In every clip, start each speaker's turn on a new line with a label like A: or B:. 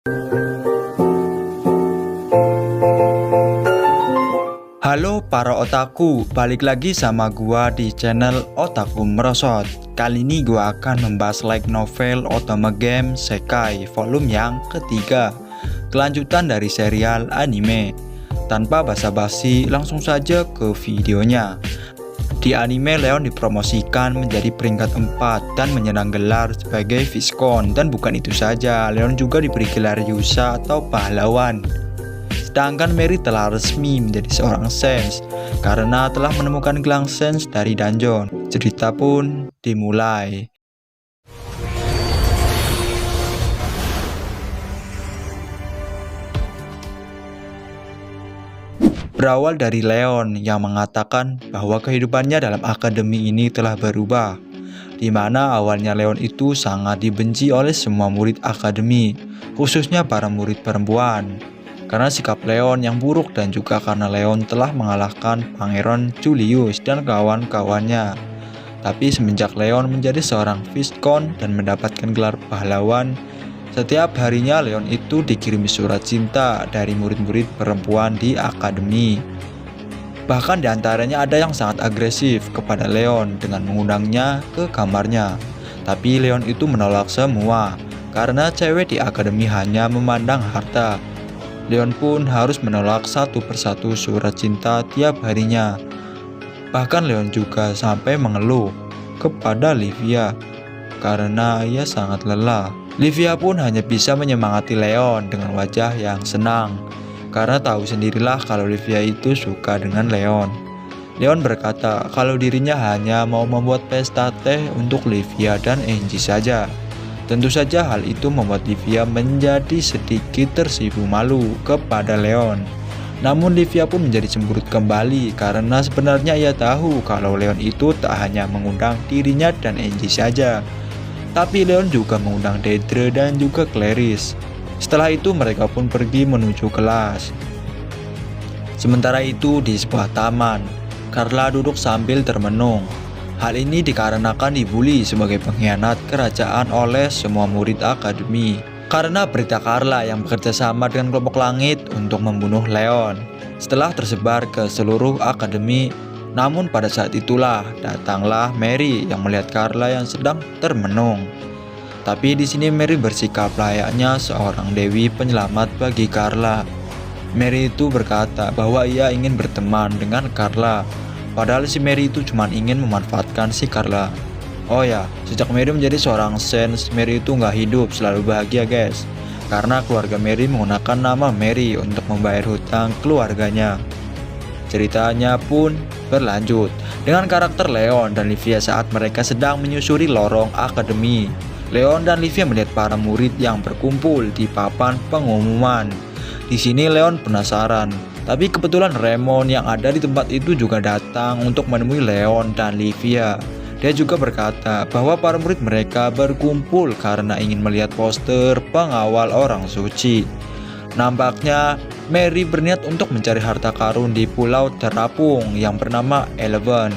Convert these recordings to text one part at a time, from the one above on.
A: Halo para otaku, balik lagi sama gua di channel Otaku Merosot. Kali ini gua akan membahas light novel Otome Game Sekai volume yang ketiga, kelanjutan dari serial anime. Tanpa basa-basi, langsung saja ke videonya. Di anime, Leon dipromosikan menjadi peringkat 4 dan menyandang gelar sebagai Viscount. Dan bukan itu saja, Leon juga diberi gelar Yusa atau pahlawan. Sedangkan Mary telah resmi menjadi seorang Sense karena telah menemukan gelang Sense dari dungeon. Cerita pun dimulai. Berawal dari Leon yang mengatakan bahwa kehidupannya dalam akademi ini telah berubah, di mana awalnya Leon itu sangat dibenci oleh semua murid akademi, khususnya para murid perempuan. Karena sikap Leon yang buruk dan juga karena Leon telah mengalahkan Pangeran Julius dan kawan-kawannya. Tapi semenjak Leon menjadi seorang Viscount dan mendapatkan gelar pahlawan, setiap harinya Leon itu dikirimi surat cinta dari murid-murid perempuan di akademi. Bahkan diantaranya ada yang sangat agresif kepada Leon dengan mengundangnya ke kamarnya. Tapi Leon itu menolak semua karena cewek di akademi hanya memandang harta. Leon pun harus menolak satu persatu surat cinta tiap harinya. Bahkan Leon juga sampai mengeluh kepada Livia karena ia sangat lelah. Livia pun hanya bisa menyemangati Leon dengan wajah yang senang, karena tahu sendirilah kalau Livia itu suka dengan Leon. Leon berkata kalau dirinya hanya mau membuat pesta teh untuk Livia dan Angie saja. Tentu saja hal itu membuat Livia menjadi sedikit tersipu malu kepada Leon. Namun Livia pun menjadi cemberut kembali karena sebenarnya ia tahu kalau Leon itu tak hanya mengundang dirinya dan Angie saja, tapi Leon juga mengundang Deidre dan juga Clarice. Setelah itu mereka pun pergi menuju kelas. Sementara itu di sebuah taman, Carla duduk sambil termenung. Hal ini dikarenakan dibully sebagai pengkhianat kerajaan oleh semua murid akademi. Karena berita Carla yang bekerja sama dengan kelompok langit untuk membunuh Leon setelah tersebar ke seluruh akademi. Namun pada saat itulah datanglah Mary yang melihat Carla yang sedang termenung. Tapi di sini Mary bersikap layaknya seorang dewi penyelamat bagi Carla. Mary itu berkata bahwa ia ingin berteman dengan Carla, padahal si Mary itu cuma ingin memanfaatkan si Carla. Oh ya, sejak Mary menjadi seorang Sense, Mary itu nggak hidup selalu bahagia guys, karena keluarga Mary menggunakan nama Mary untuk membayar hutang keluarganya. Ceritanya pun berlanjut dengan karakter Leon dan Livia saat mereka sedang menyusuri lorong akademi. Leon dan Livia melihat para murid yang berkumpul di papan pengumuman. Di sini Leon penasaran, tapi kebetulan Raymond yang ada di tempat itu juga datang untuk menemui Leon dan Livia. Dia juga berkata bahwa para murid mereka berkumpul karena ingin melihat poster pengawal orang suci. Nampaknya Mary berniat untuk mencari harta karun di pulau terapung yang bernama Eleven.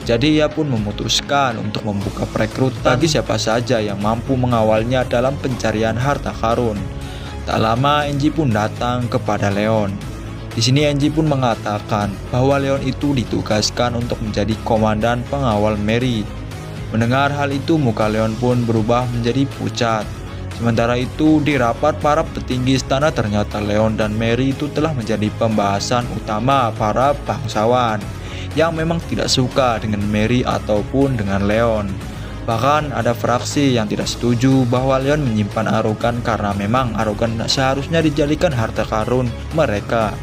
A: Jadi ia pun memutuskan untuk membuka perekrutan bagi siapa saja yang mampu mengawalnya dalam pencarian harta karun. Tak lama Angie pun datang kepada Leon. Di sini Angie pun mengatakan bahwa Leon itu ditugaskan untuk menjadi komandan pengawal Mary. Mendengar hal itu muka Leon pun berubah menjadi pucat. Sementara itu di rapat para petinggi istana ternyata Leon dan Mary itu telah menjadi pembahasan utama para bangsawan yang memang tidak suka dengan Mary ataupun dengan Leon. Bahkan ada fraksi yang tidak setuju bahwa Leon menyimpan arogan karena memang arogan seharusnya dijadikan harta karun mereka.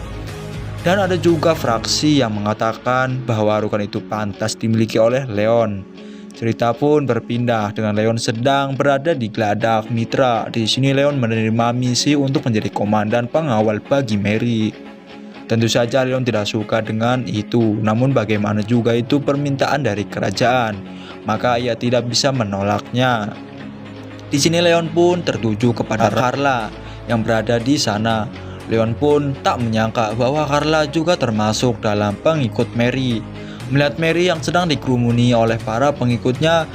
A: Dan ada juga fraksi yang mengatakan bahwa arogan itu pantas dimiliki oleh Leon. Cerita pun berpindah dengan Leon sedang berada di Geladak Mitra. Di sini Leon menerima misi untuk menjadi komandan pengawal bagi Mary. Tentu saja Leon tidak suka dengan itu, namun bagaimana juga itu permintaan dari kerajaan, maka ia tidak bisa menolaknya. Di sini Leon pun tertuju kepada Carla yang berada di sana. Leon pun tak menyangka bahwa Carla juga termasuk dalam pengikut Mary. Melihat Mary yang sedang dikerumuni oleh para pengikutnya,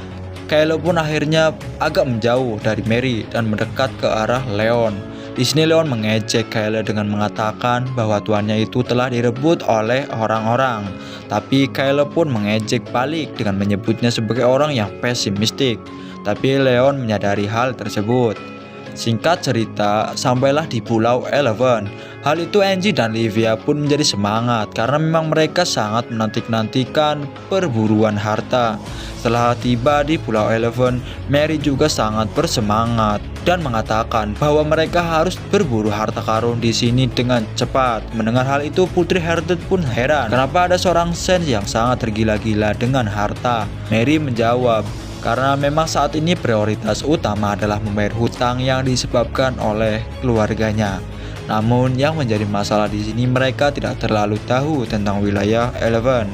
A: Kylo pun akhirnya agak menjauh dari Mary dan mendekat ke arah Leon. Di sini Leon mengejek Kyle dengan mengatakan bahwa tuannya itu telah direbut oleh orang-orang. Tapi Kyle pun mengejek balik dengan menyebutnya sebagai orang yang pesimistik. Tapi Leon menyadari hal tersebut. Singkat cerita, sampailah di Pulau Eleven. Hal itu Angie dan Livia pun menjadi semangat karena memang mereka sangat menanti-nantikan perburuan harta. Setelah tiba di Pulau Eleven, Mary juga sangat bersemangat dan mengatakan bahwa mereka harus berburu harta karun di sini dengan cepat. Mendengar hal itu, Putri Hearded pun heran kenapa ada seorang Sen yang sangat tergila-gila dengan harta. Mary menjawab, karena memang saat ini prioritas utama adalah membayar hutang yang disebabkan oleh keluarganya. Namun yang menjadi masalah di sini mereka tidak terlalu tahu tentang wilayah Eleven.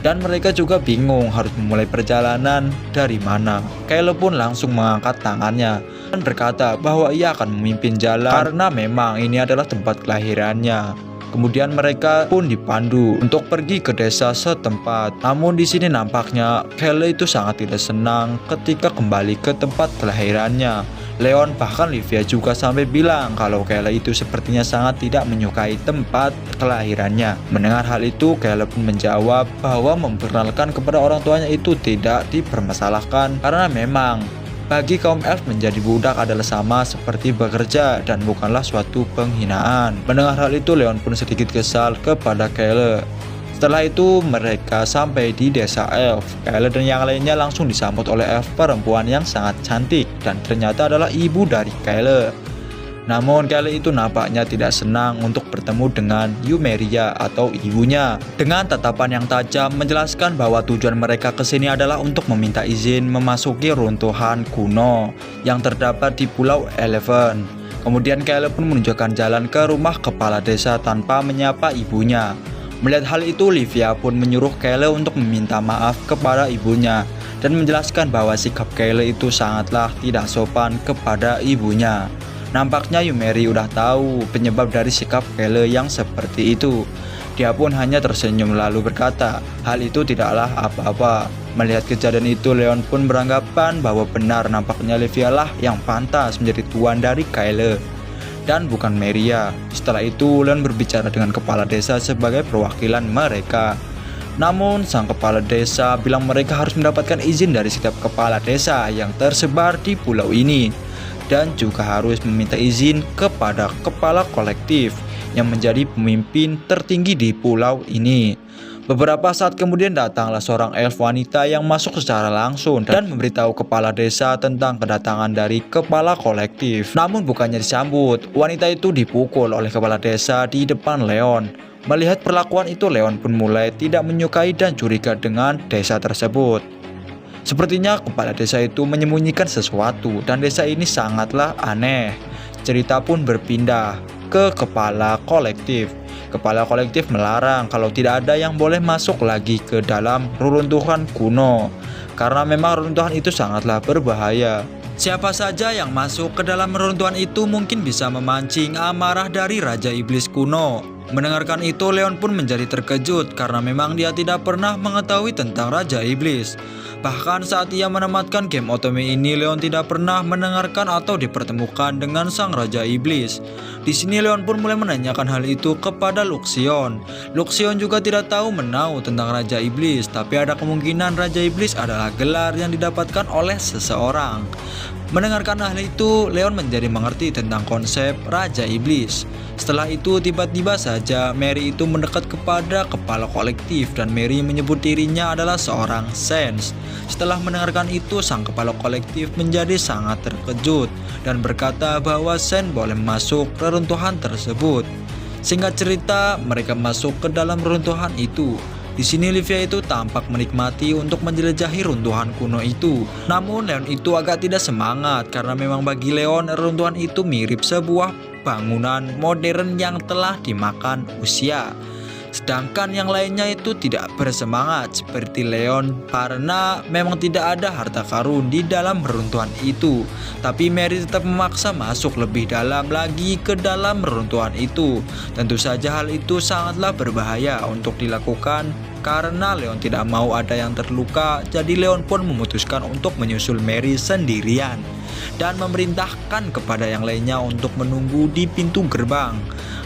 A: Dan mereka juga bingung harus memulai perjalanan dari mana. Kyle pun langsung mengangkat tangannya dan berkata bahwa ia akan memimpin jalan karena memang ini adalah tempat kelahirannya. Kemudian mereka pun dipandu untuk pergi ke desa setempat. Namun di sini nampaknya Kyle itu sangat tidak senang ketika kembali ke tempat kelahirannya. Leon bahkan Livia juga sampai bilang kalau Kyle itu sepertinya sangat tidak menyukai tempat kelahirannya. Mendengar hal itu, Kyle pun menjawab bahwa memperkenalkan kepada orang tuanya itu tidak dipermasalahkan karena memang bagi kaum elf menjadi budak adalah sama seperti bekerja dan bukanlah suatu penghinaan. Mendengar hal itu, Leon pun sedikit kesal kepada Kyle. Setelah itu mereka sampai di desa elf. Kyle dan yang lainnya langsung disambut oleh elf perempuan yang sangat cantik dan ternyata adalah ibu dari Kyle. Namun Kyle itu nampaknya tidak senang untuk bertemu dengan Yumeria atau ibunya. Dengan tatapan yang tajam menjelaskan bahwa tujuan mereka ke sini adalah untuk meminta izin memasuki runtuhan kuno yang terdapat di Pulau Eleven. Kemudian Kyle pun menunjukkan jalan ke rumah kepala desa tanpa menyapa ibunya. Melihat hal itu, Livia pun menyuruh Kyle untuk meminta maaf kepada ibunya dan menjelaskan bahwa sikap Kyle itu sangatlah tidak sopan kepada ibunya. Nampaknya Yumeri udah tahu penyebab dari sikap Kyle yang seperti itu. Dia pun hanya tersenyum lalu berkata, hal itu tidaklah apa-apa. Melihat kejadian itu, Leon pun beranggapan bahwa benar nampaknya Livia lah yang pantas menjadi tuan dari Kyle dan bukan Maria. Setelah itu, Leon berbicara dengan kepala desa sebagai perwakilan mereka. Namun, sang kepala desa bilang mereka harus mendapatkan izin dari setiap kepala desa yang tersebar di pulau ini. Dan juga harus meminta izin kepada kepala kolektif yang menjadi pemimpin tertinggi di pulau ini. Beberapa saat kemudian datanglah seorang elf wanita yang masuk secara langsung dan memberitahu kepala desa tentang kedatangan dari kepala kolektif. Namun bukannya disambut, wanita itu dipukul oleh kepala desa di depan Leon. Melihat perlakuan itu, Leon pun mulai tidak menyukai dan curiga dengan desa tersebut. Sepertinya kepala desa itu menyembunyikan sesuatu dan desa ini sangatlah aneh. Cerita pun berpindah ke kepala kolektif. Kepala kolektif melarang kalau tidak ada yang boleh masuk lagi ke dalam reruntuhan kuno karena memang reruntuhan itu sangatlah berbahaya. Siapa saja yang masuk ke dalam reruntuhan itu mungkin bisa memancing amarah dari Raja Iblis kuno. Mendengarkan itu, Leon pun menjadi terkejut karena memang dia tidak pernah mengetahui tentang Raja Iblis. Bahkan saat ia menamatkan game Otome ini, Leon tidak pernah mendengarkan atau dipertemukan dengan sang Raja Iblis. Di sini Leon pun mulai menanyakan hal itu kepada Luxion. Luxion juga tidak tahu menau tentang Raja Iblis, tapi ada kemungkinan Raja Iblis adalah gelar yang didapatkan oleh seseorang. Mendengarkan hal itu, Leon menjadi mengerti tentang konsep Raja Iblis. Setelah itu tiba-tiba saja Mary itu mendekat kepada kepala kolektif dan Mary menyebut dirinya adalah seorang Sens. Setelah mendengarkan itu, sang kepala kolektif menjadi sangat terkejut dan berkata bahwa Sen boleh masuk reruntuhan tersebut. Singkat cerita, mereka masuk ke dalam reruntuhan itu. Di sini Livia itu tampak menikmati untuk menjelajahi runtuhan kuno itu. Namun Leon itu agak tidak semangat karena memang bagi Leon runtuhan itu mirip sebuah bangunan modern yang telah dimakan usia. Sedangkan yang lainnya itu tidak bersemangat seperti Leon karena memang tidak ada harta karun di dalam reruntuhan itu. Tapi Mary tetap memaksa masuk lebih dalam lagi ke dalam reruntuhan itu. Tentu saja hal itu sangatlah berbahaya untuk dilakukan Karena Leon tidak mau ada yang terluka, jadi Leon pun memutuskan untuk menyusul Mary sendirian dan memerintahkan kepada yang lainnya untuk menunggu di pintu gerbang.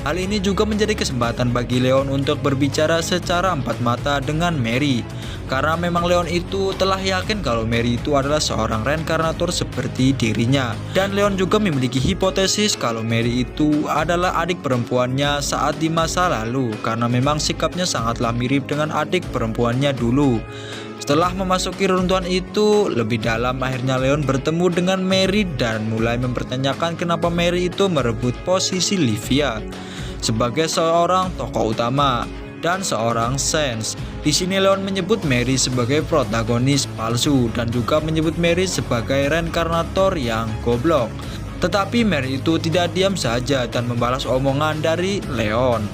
A: Hal ini juga menjadi kesempatan bagi Leon untuk berbicara secara empat mata dengan Mary, karena memang Leon itu telah yakin kalau Mary itu adalah seorang reinkarnator seperti dirinya. Dan Leon juga memiliki hipotesis kalau Mary itu adalah adik perempuannya saat di masa lalu, karena memang sikapnya sangatlah mirip dengan adik perempuannya dulu. Setelah memasuki runtuhan itu lebih dalam, akhirnya Leon bertemu dengan Mary dan mulai mempertanyakan kenapa Mary itu merebut posisi Livia sebagai seorang tokoh utama dan seorang Saint. Di sini Leon menyebut Mary sebagai protagonis palsu dan juga menyebut Mary sebagai reinkarnator yang goblok. Tetapi Mary itu tidak diam saja dan membalas omongan dari Leon.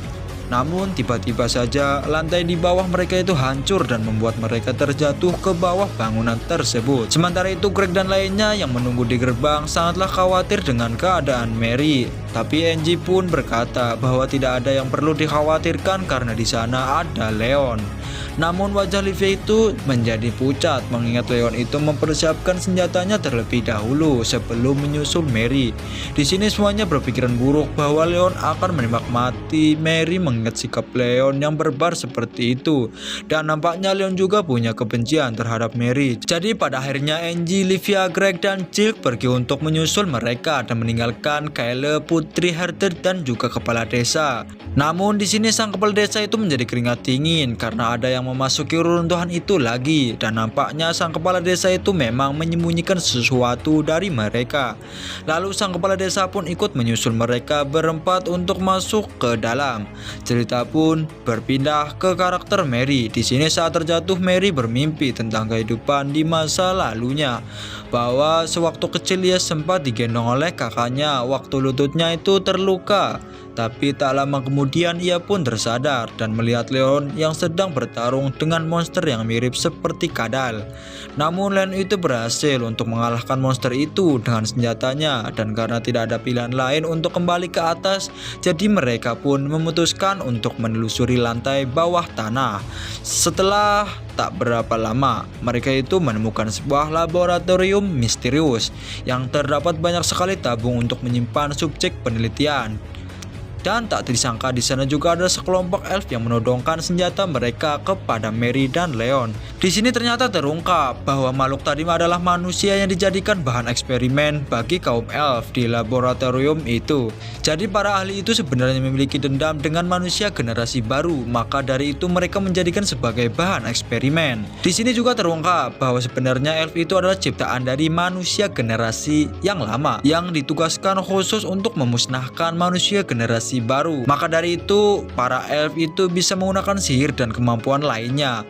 A: Namun tiba-tiba saja lantai di bawah mereka itu hancur dan membuat mereka terjatuh ke bawah bangunan tersebut. Sementara itu Greg dan lainnya yang menunggu di gerbang sangatlah khawatir dengan keadaan Mary. Tapi Angie pun berkata bahwa tidak ada yang perlu dikhawatirkan karena di sana ada Leon. Namun wajah Livia itu menjadi pucat mengingat Leon itu mempersiapkan senjatanya terlebih dahulu sebelum menyusul Mary. Di sini semuanya berpikiran buruk bahwa Leon akan menembak mati Mary mengingat sikap Leon yang barbar seperti itu. Dan nampaknya Leon juga punya kebencian terhadap Mary. Jadi pada akhirnya Angie, Livia, Greg, dan Jill pergi untuk menyusul mereka dan meninggalkan Kyle, Putri, Heather, dan juga kepala desa. Namun di sini sang kepala desa itu menjadi keringat dingin karena ada yang memasuki runtuhan itu lagi, dan nampaknya sang kepala desa itu memang menyembunyikan sesuatu dari mereka. Lalu sang kepala desa pun ikut menyusul mereka berempat untuk masuk ke dalam. Cerita pun berpindah ke karakter Mary. Di sini saat terjatuh Mary bermimpi tentang kehidupan di masa lalunya, bahwa sewaktu kecil ia sempat digendong oleh kakaknya waktu lututnya itu terluka. Tapi tak lama kemudian ia pun tersadar dan melihat Leon yang sedang bertarung dengan monster yang mirip seperti kadal. Namun Leon itu berhasil untuk mengalahkan monster itu dengan senjatanya, dan karena tidak ada pilihan lain untuk kembali ke atas, jadi mereka pun memutuskan untuk menelusuri lantai bawah tanah. Setelah tak berapa lama, mereka itu menemukan sebuah laboratorium misterius yang terdapat banyak sekali tabung untuk menyimpan subjek penelitian. Dan tak disangka di sana juga ada sekelompok elf yang menodongkan senjata mereka kepada Mary dan Leon. Di sini ternyata terungkap bahwa makhluk tadi adalah manusia yang dijadikan bahan eksperimen bagi kaum elf di laboratorium itu. Jadi para ahli itu sebenarnya memiliki dendam dengan manusia generasi baru, maka dari itu mereka menjadikan sebagai bahan eksperimen. Di sini juga terungkap bahwa sebenarnya elf itu adalah ciptaan dari manusia generasi yang lama yang ditugaskan khusus untuk memusnahkan manusia generasi baru. Maka dari itu para elf itu bisa menggunakan sihir dan kemampuan lainnya.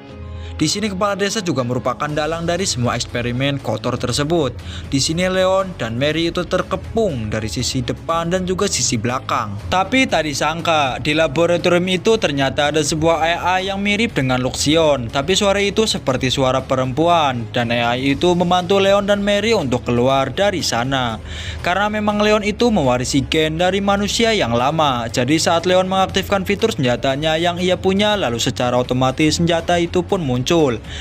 A: Di sini kepala desa juga merupakan dalang dari semua eksperimen kotor tersebut. Di sini Leon dan Mary itu terkepung dari sisi depan dan juga sisi belakang. Tapi tak disangka di laboratorium itu ternyata ada sebuah AI yang mirip dengan Luxion. Tapi suara itu seperti suara perempuan, dan AI itu membantu Leon dan Mary untuk keluar dari sana. Karena memang Leon itu mewarisi gen dari manusia yang lama. Jadi saat Leon mengaktifkan fitur senjatanya yang ia punya, lalu secara otomatis senjata itu pun muncul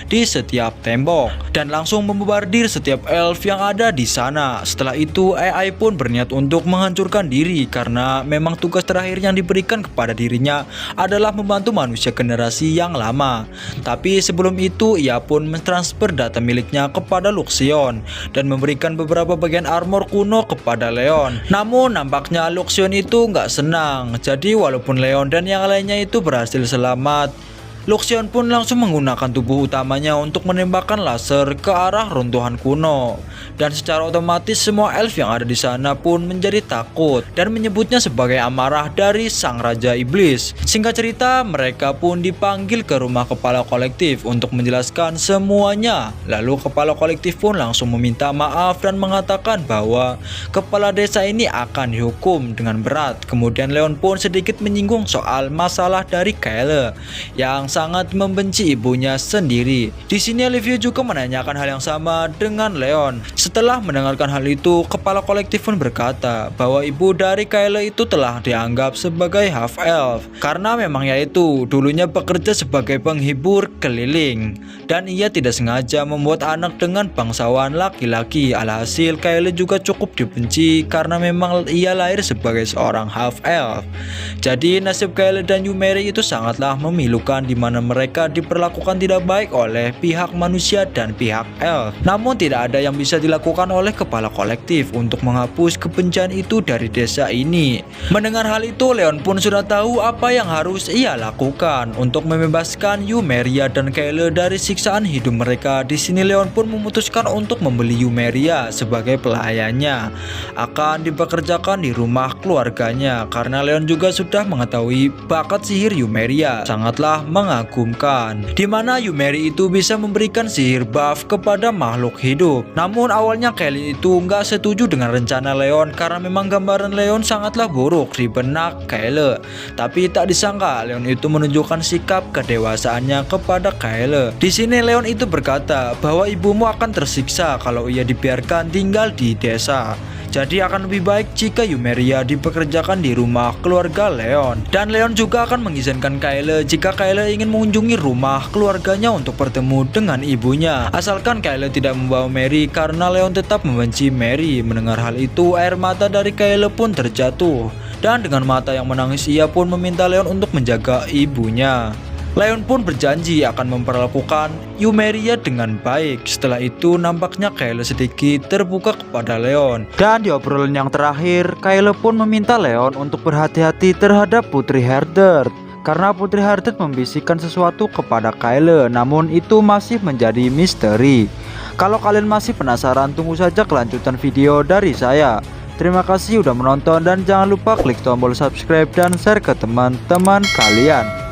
A: di setiap tembok dan langsung membombardir setiap elf yang ada di sana. Setelah itu AI pun berniat untuk menghancurkan diri karena memang tugas terakhir yang diberikan kepada dirinya adalah membantu manusia generasi yang lama. Tapi sebelum itu ia pun mentransfer data miliknya kepada Luxion dan memberikan beberapa bagian armor kuno kepada Leon. Namun nampaknya Luxion itu nggak senang. Jadi walaupun Leon dan yang lainnya itu berhasil selamat, Luxion pun langsung menggunakan tubuh utamanya untuk menembakkan laser ke arah runtuhan kuno. Dan secara otomatis semua elf yang ada di sana pun menjadi takut dan menyebutnya sebagai amarah dari sang Raja Iblis. Singkat cerita, mereka pun dipanggil ke rumah kepala kolektif untuk menjelaskan semuanya. Lalu kepala kolektif pun langsung meminta maaf dan mengatakan bahwa kepala desa ini akan dihukum dengan berat. Kemudian Leon pun sedikit menyinggung soal masalah dari Kyle yang sangat membenci ibunya sendiri. Di sini Olivia juga menanyakan hal yang sama dengan Leon. Setelah mendengarkan hal itu, kepala kolektif pun berkata bahwa ibu dari Kyle itu telah dianggap sebagai half elf karena memang yaitu dulunya bekerja sebagai penghibur keliling dan ia tidak sengaja membuat anak dengan bangsawan laki-laki. Alhasil Kyle juga cukup dibenci karena memang ia lahir sebagai seorang half elf. Jadi nasib Kyle dan Yumeri itu sangatlah memilukan, di mana mereka diperlakukan tidak baik oleh pihak manusia dan pihak elf. Namun tidak ada yang bisa dilakukan oleh kepala kolektif untuk menghapus kebencian itu dari desa ini. Mendengar hal itu, Leon pun sudah tahu apa yang harus ia lakukan untuk membebaskan Yumeria dan Kyle dari siksaan hidup mereka. Di sini Leon pun memutuskan untuk membeli Yumeria sebagai pelayannya, akan dipekerjakan di rumah keluarganya karena Leon juga sudah mengetahui bakat sihir Yumeria sangatlah mengagumkan, di mana Yumeri itu bisa memberikan sihir buff kepada makhluk hidup. Namun awalnya Kelly itu nggak setuju dengan rencana Leon karena memang gambaran Leon sangatlah buruk di benak Kyle. Tapi tak disangka Leon itu menunjukkan sikap kedewasaannya kepada Kyle. Di sini Leon itu berkata bahwa ibumu akan tersiksa kalau ia dibiarkan tinggal di desa. Jadi akan lebih baik jika Yumeria dipekerjakan di rumah keluarga Leon. Dan Leon juga akan mengizinkan Kyle jika Kyle ingin mengunjungi rumah keluarganya untuk bertemu dengan ibunya, asalkan Kyle tidak membawa Mary karena Leon tetap membenci Mary. Mendengar hal itu, air mata dari Kyle pun terjatuh, dan dengan mata yang menangis ia pun meminta Leon untuk menjaga ibunya. Leon pun berjanji akan memperlakukan Yumeria dengan baik. Setelah itu nampaknya Kyle sedikit terbuka kepada Leon. Dan di obrolan yang terakhir, Kyle pun meminta Leon untuk berhati-hati terhadap Putri Herdert karena Putri Herdert membisikkan sesuatu kepada Kyle, namun itu masih menjadi misteri. Kalau kalian masih penasaran, tunggu saja kelanjutan video dari saya. Terima kasih udah menonton dan jangan lupa klik tombol subscribe dan share ke teman-teman kalian.